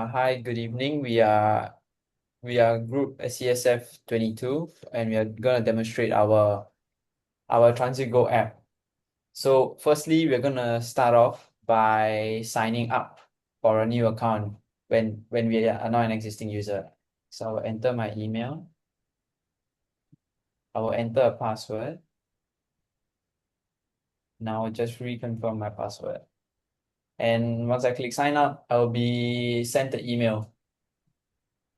Hi, good evening. We are group CSF22 and we are gonna demonstrate our TransitGO app. So firstly, we're gonna start off by signing up for a new account when we are not an existing user. So I'll enter my email. I will enter a password. Now I'll just reconfirm my password. And once I click sign up, I'll be sent the email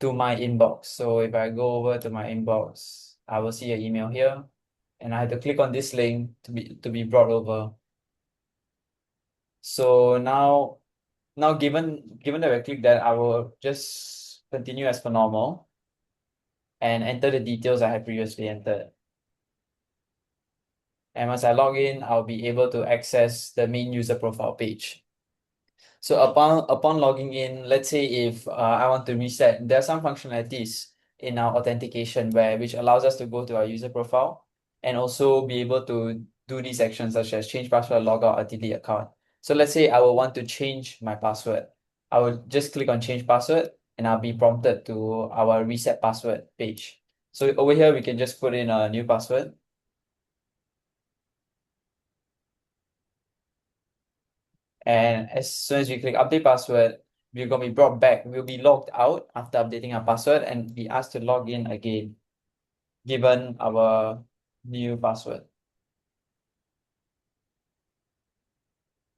to my inbox. So if I go over to my inbox, I will see an email here, and I have to click on this link to be brought over. So now given that I click that, I will just continue as per normal and enter the details I had previously entered. And once I log in, I'll be able to access the main user profile page. So upon logging in, let's say if I want to reset, there are some functionalities in our authentication which allows us to go to our user profile and also be able to do these actions such as change password, log out, or delete account. So let's say I will want to change my password. I will just click on change password and I'll be prompted to our reset password page. So over here, we can just put in a new password. And as soon as we click update password, we're going to be brought back. We'll be logged out after updating our password and be asked to log in again, given our new password.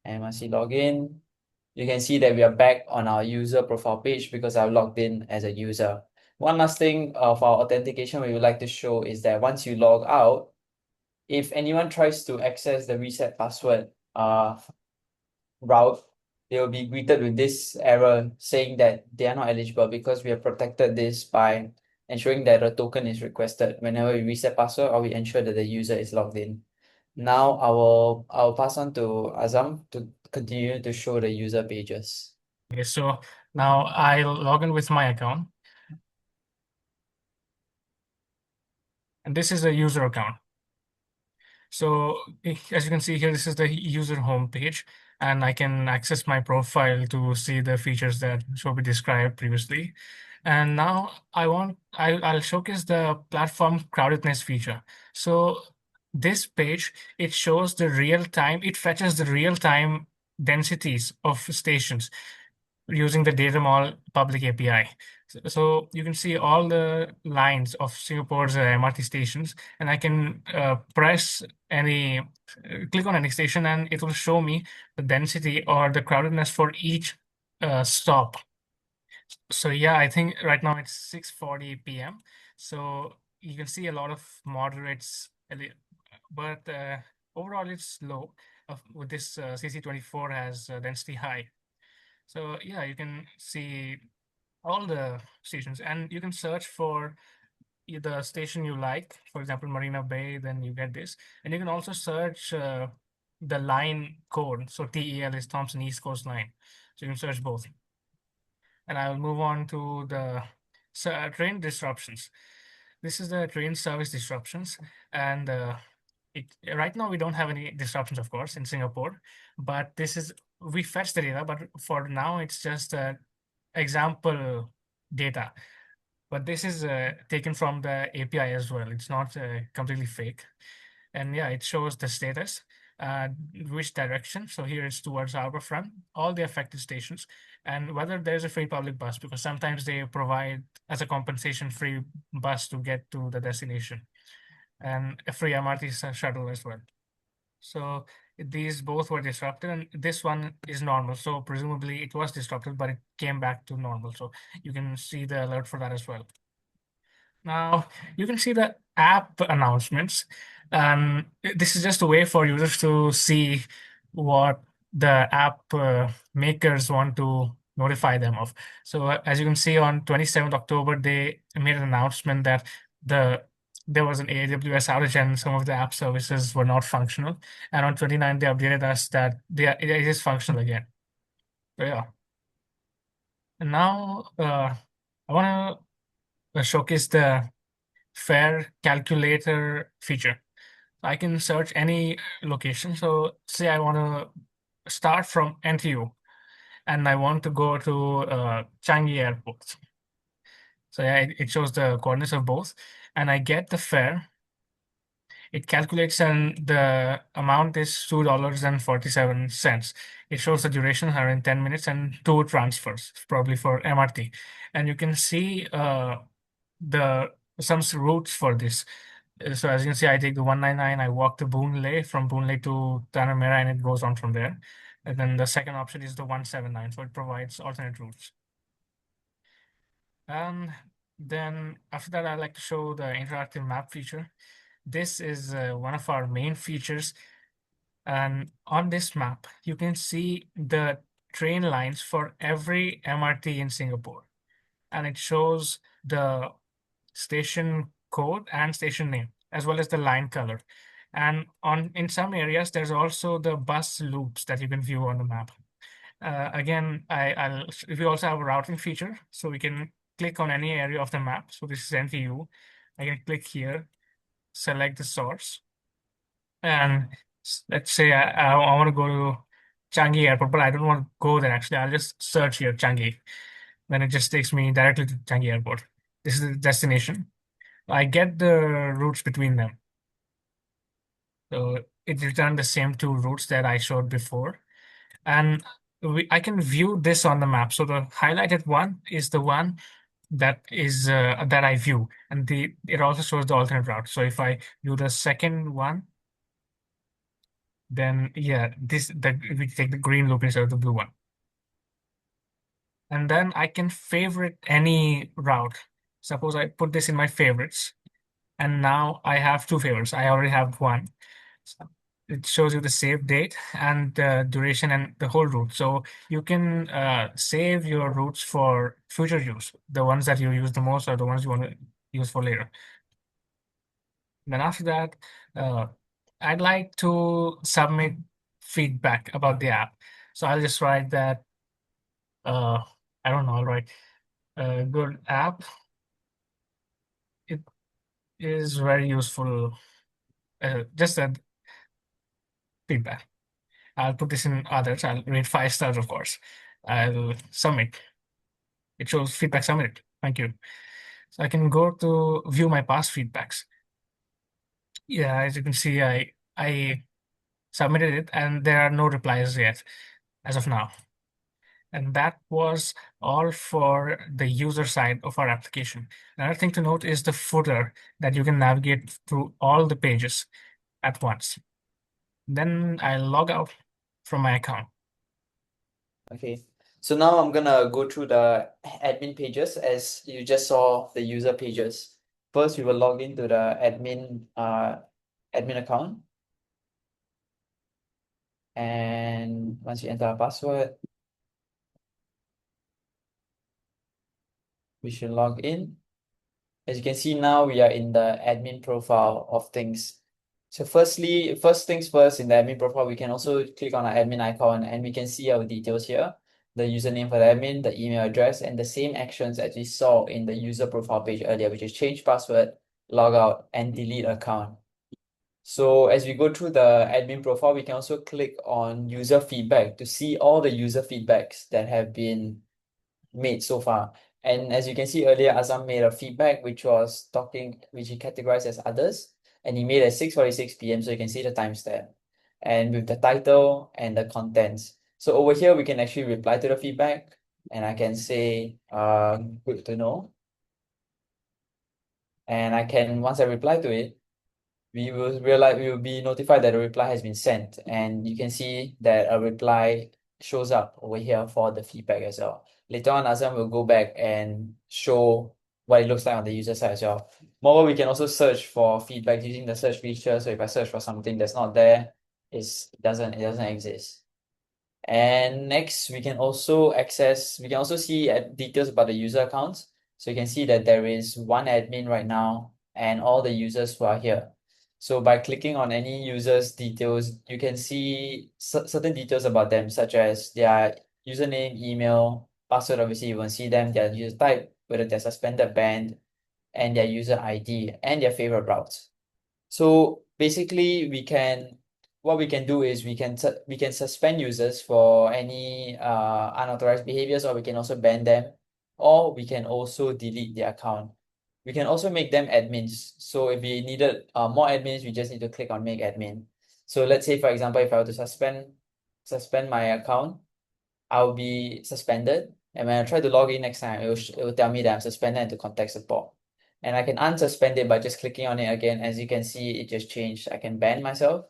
And once you log in, you can see that we are back on our user profile page because I've logged in as a user. One last thing of our authentication we would like to show is that once you log out, if anyone tries to access the reset password route, they will be greeted with this error saying that they are not eligible because we have protected this by ensuring that a token is requested whenever we reset password or we ensure that the user is logged in. Now I'll pass on to Azam to continue to show the user pages. Okay, so now I'll log in with my account. And this is a user account. So as you can see here, this is the user home page, and I can access my profile to see the features that Shobhi described previously. And now I'll showcase the platform crowdedness feature. So this page, it shows the real time, it fetches the real time densities of stations using the data mall public API. So you can see all the lines of Singapore's MRT stations, and I can click on any station, and it will show me the density or the crowdedness for each stop. So yeah, I think right now it's 6:40 p.m. So you can see a lot of moderates, but overall it's low. With this CC24 has density high. So yeah, you can see all the stations, and you can search for the station you like. For example, Marina Bay, then you get this. And you can also search the line code. So TEL is Thompson East Coast Line. So you can search both. And I will move on to the train disruptions. This is the train service disruptions. And right now we don't have any disruptions, of course, in Singapore, but we fetch the data, but for now it's just example data. But this is taken from the API as well. It's not completely fake. And yeah, it shows the status, which direction. So here it's towards Harbourfront, all the affected stations, and whether there's a free public bus, because sometimes they provide as a compensation free bus to get to the destination, and a free MRT shuttle as well. So these both were disrupted, and this one is normal. So presumably it was disrupted, but it came back to normal. So you can see the alert for that as well. Now you can see the app announcements. This is just a way for users to see what the app makers want to notify them of. So as you can see, on 27th October, they made an announcement that there was an AWS outage and some of the app services were not functional. And on 29th, they updated us that it is functional again. So yeah. And now I want to showcase the fare calculator feature. I can search any location. So say I want to start from NTU, and I want to go to Changi Airport. So yeah, it shows the coordinates of both, and I get the fare. It calculates, and the amount is $2.47. It shows the duration 110 minutes and two transfers, probably for MRT. And you can see the some routes for this. So as you can see, I take the 199, I walk to Boon Lay, from Boon Lay to Tanah and it goes on from there. And then the second option is the 179, so it provides alternate routes. And then after that, I like to show the interactive map feature. This is one of our main features. And on this map, you can see the train lines for every MRT in Singapore. And it shows the station code and station name, as well as the line color. And in some areas, there's also the bus loops that you can view on the map. Again, we also have a routing feature, so we can click on any area of the map. So this is NTU. I can click here, select the source, and let's say I want to go to Changi Airport, but I don't want to go there actually. I'll just search here Changi. Then it just takes me directly to Changi Airport. This is the destination. I get the routes between them. So it returned the same two routes that I showed before. And I can view this on the map. So the highlighted one is the one that I view, and it also shows the alternate route. So if I view the second one, then yeah, we take the green loop instead of the blue one. And then I can favorite any route. Suppose I put this in my favorites, and now I have two favorites. I already have one. So it shows you the save date and the duration and the whole route. So you can save your routes for future use. The ones that you use the most are the ones you want to use for later. Then after that, uh, I'd like to submit feedback about the app. So I'll just write that, uh, I don't know, I'll write good app. It is very useful. Just a feedback. I'll put this in others. I'll rate 5 stars, of course. I'll submit. It shows feedback submitted. Thank you. So I can go to view my past feedbacks. Yeah, as you can see, I submitted it and there are no replies yet as of now. And that was all for the user side of our application. Another thing to note is the footer, that you can navigate through all the pages at once. Then I log out from my account. Okay, so now I'm gonna go through the admin pages as you just saw the user pages. First, we will log into the admin account. And once you enter our password, we should log in. As you can see now, we are in the admin profile of things. So first things first, in the admin profile, we can also click on our admin icon and we can see our details here. The username for the admin, the email address, and the same actions as we saw in the user profile page earlier, which is change password, log out, and delete account. So as we go through the admin profile, we can also click on user feedback to see all the user feedbacks that have been made so far. And as you can see earlier, Azam made a feedback which he categorized as others, and he made at 6:46 p.m. So you can see the timestamp and with the title and the contents. So over here we can actually reply to the feedback, and I can say good to know. And once I reply to it, we will be notified that a reply has been sent, and you can see that a reply shows up over here for the feedback as well. Later on, Azam will go back and show what it looks like on the user side as well. Moreover, we can also search for feedback using the search feature. So if I search for something that's not there, it doesn't exist. And next, we can also see details about the user accounts. So you can see that there is one admin right now and all the users who are here. So by clicking on any user's details, you can see certain details about them, such as their username, email, password. Obviously, you won't see them, their user type, whether they're suspended, banned, and their user ID and their favorite routes. So basically, we can what we can do is we can suspend users for any unauthorized behaviors, or we can also ban them, or we can also delete their account. We can also make them admins. So if we needed more admins, we just need to click on make admin. So let's say, for example, if I were to suspend my account, I'll be suspended. And when I try to log in next time, it will tell me that I'm suspended and to contact support. And I can unsuspend it by just clicking on it again. As you can see, it just changed. I can ban myself,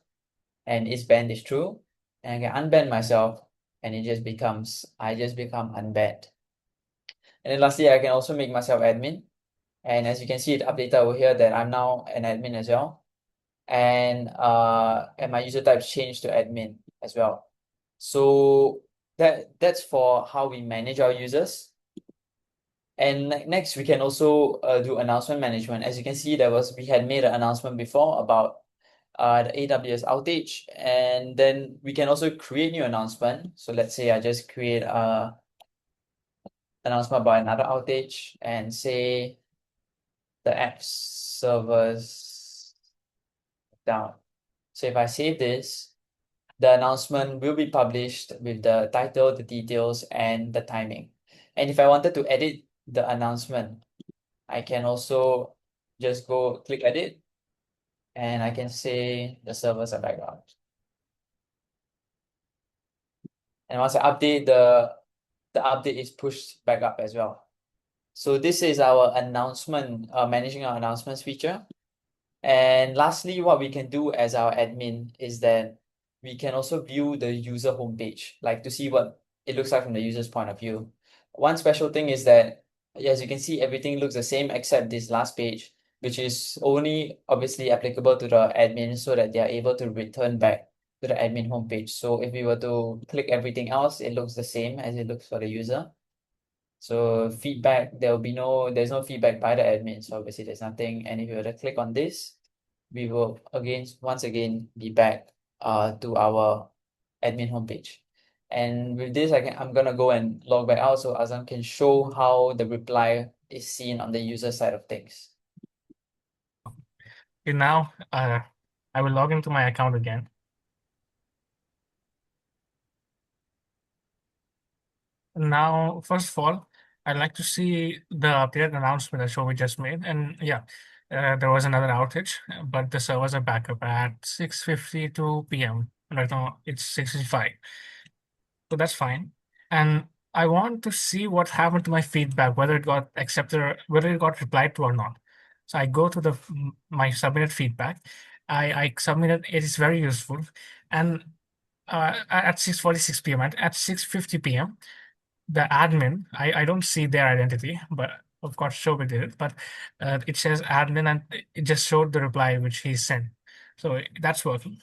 and is banned is true. And I can unban myself, and I just become unbanned. And then lastly, I can also make myself admin. And as you can see, it updated over here that I'm now an admin as well. And my user type changed to admin as well. So that's for how we manage our users. And next, we can also do announcement management. As you can see, we had made an announcement before about the AWS outage, and then we can also create new announcement. So let's say I just create a announcement about another outage and say the app servers down. So if I save this, the announcement will be published with the title, the details, and the timing. And if I wanted to edit the announcement, I can also just go click edit, and I can say the servers are back up. And once I update, the update is pushed back up as well. So this is our announcement, managing our announcements feature. And lastly, what we can do as our admin is that we can also view the user homepage, like to see what it looks like from the user's point of view. One special thing is that, as you can see, everything looks the same except this last page, which is only obviously applicable to the admin so that they are able to return back to the admin homepage. So if we were to click everything else, it looks the same as it looks for the user. So feedback, there's no feedback by the admin. So obviously there's nothing. And if you were to click on this, we will once again be back to our admin homepage. And with this, I'm gonna go and log back out so Azam can show how the reply is seen on the user side of things. Okay, now I will log into my account again. Now, first of all, I'd like to see the updated announcement that Shobi just made. And yeah, there was another outage, but the servers are back up at 6:52 p.m. Right now, it's 6:55. So that's fine. And I want to see what happened to my feedback, whether it got accepted or whether it got replied to or not. So I go to my submitted feedback. I submitted, it is very useful. And at 6:46 p.m., at 6:50 p.m., the admin, I don't see their identity, but of course Shobit did it, but it says admin and it just showed the reply which he sent. So that's working.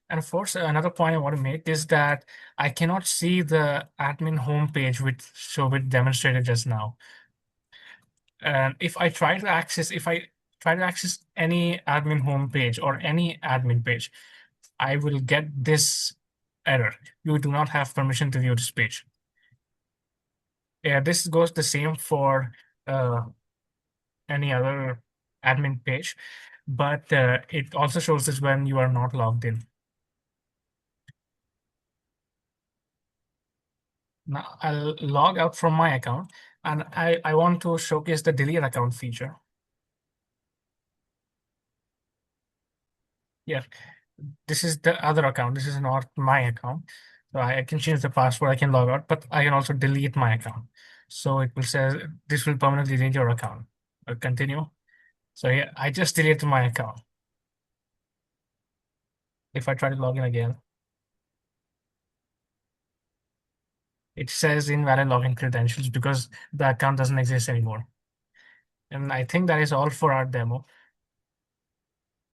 And of course, another point I want to make is that I cannot see the admin homepage which Shobit demonstrated just now. And if I try to access, any admin homepage or any admin page, I will get this error. You do not have permission to view this page. Yeah, this goes the same for uh, any other admin page, but it also shows this when you are not logged in. Now I'll log out from my account and I want to showcase the delete account feature. Yeah, this is the other account. This is not my account. So I can change the password, I can log out, but I can also delete my account. So it will say this will permanently delete your account. I'll continue. So yeah, I just deleted my account. If I try to log in again, it says invalid login credentials because the account doesn't exist anymore. And I think that is all for our demo.